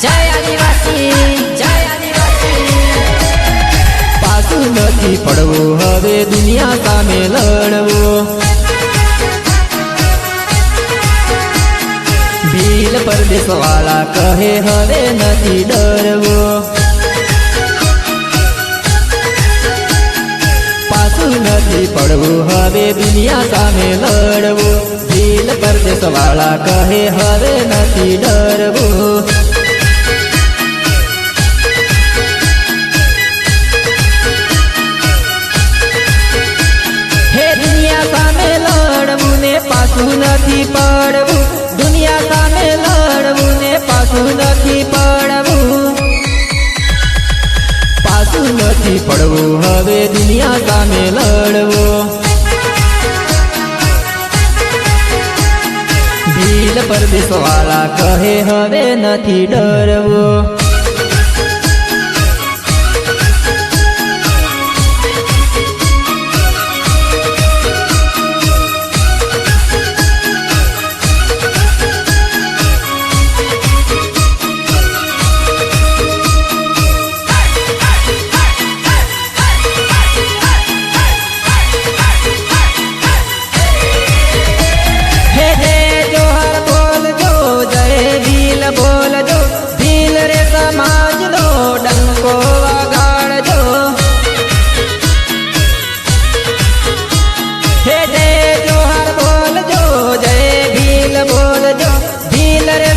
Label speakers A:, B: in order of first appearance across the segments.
A: जय आदिवासी जय आदिवासी।
B: पाछू नथी पड़वू हवे दुनिया सामे लड़वू। भील परदेश वाला कहे हवे नथी डरवू। पाछू नथी पड़वू हवे दुनिया सामे लड़वू। भील परदेश वाला कहे हवे नथी डरवू। पाछू नथी पड़वू दुनिया सामे लड़वू ने पाछू नथी पड़वू। पाछू नथी पड़वू हवे दुनिया सामे लड़वू। भील परदेश वाला कहे हवे नथी डरवू।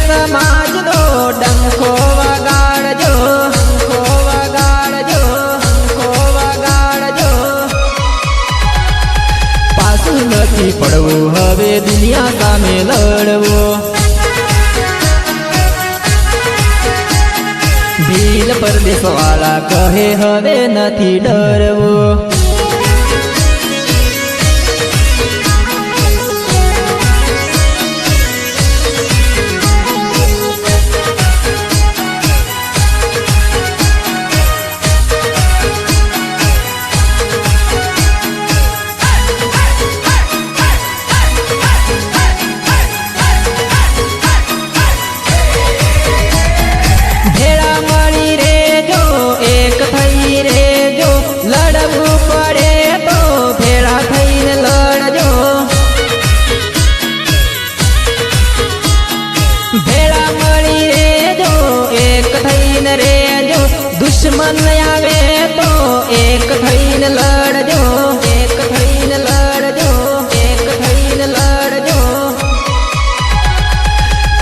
B: समाज दो डंको वगाड़ जो, डंको वगाड़ जो, डंको वगाड़ जो। पाछू नथी पड़वू हवे दुनिया सामे लड़वू। भील परदेश वाला कहे हवे नथी डरवू। दुश्मन आवे तो एक थईन लड़जो, एक थईन लड़जो, एक थईन लड़जो।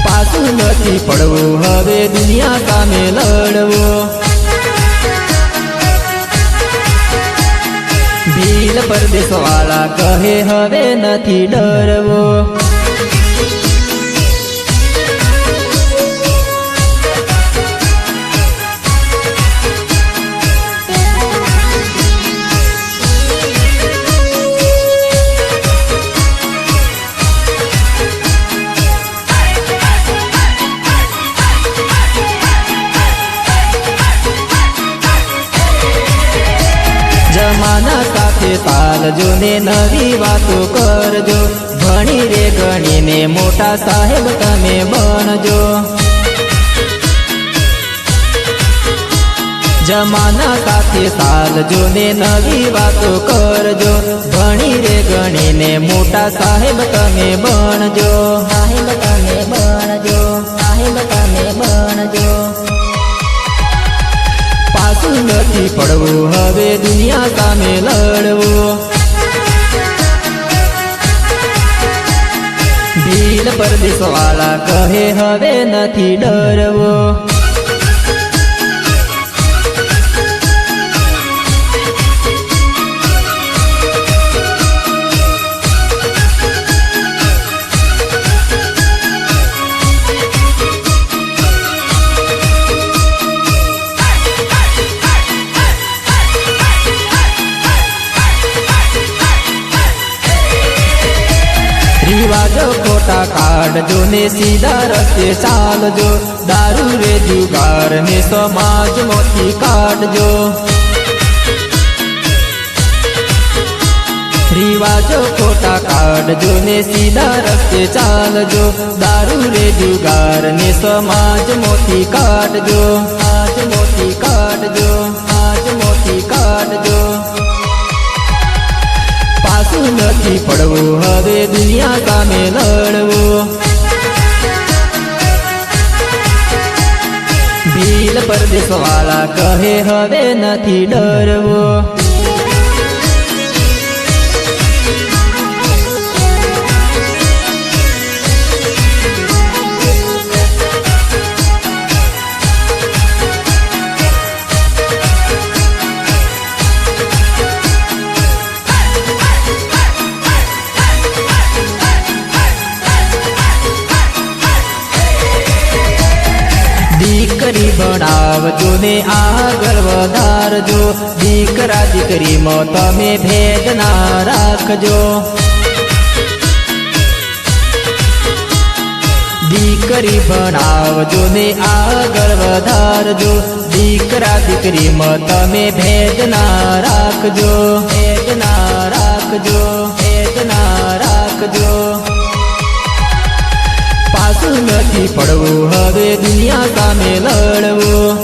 B: पाछू नथी पड़वू हवे दुनिया सामे लड़वू। भील परदेश वाला कहे हवे नथी डरवू। जमाना साथे ताल जो ने नवी वातो करजो। भणी रे गणी ने मोटा साहेब तमे बनजो। जमाना साथे ताल जो ने नवी वातो करजो। भणी रे गणी ने मोटा साहेब तमे बनजो। साहेब तमे बनजो, साहेब तमे बनजो। पाछू नथी पड़वू हवे दुनिया सामे लड़वू। भील परदेश वाला कहे हवे नथी डरवू। रिवाजो खोटा काढ़जो ने सीधा रस्ते चालजो। दारू रे जुगार ने समाज मोती काढ़जो। રિવાજો ખોટા કાઢજો ને સીધા રસ્તે ચાલજો દારૂ રે જુગાર ને સમાજ મોતી કાઢજો આજ મોતી કાઢજો આજ મોતી કાઢજો પાછું નથી પડવું હવે દુનિયા સામે લડવું ભીલ પરદેશ વાળા કહે હવે નથી ડરવું દીકરી ભણાવજો ને આગળ વધારજો દીકરા દીકરીમાં તમે ભેદ ના રાખજો દીકરી ભણાવજો ને આગળ વધારજો દીકરા દીકરીમાં તમે ભેદ ના રાખજો ભેદ ના રાખજો ભેદ ના રાખજો પાછું નથી પડવું હવે દુનિયા સામે લડવું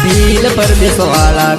B: ભીલ પરદેશ વાળા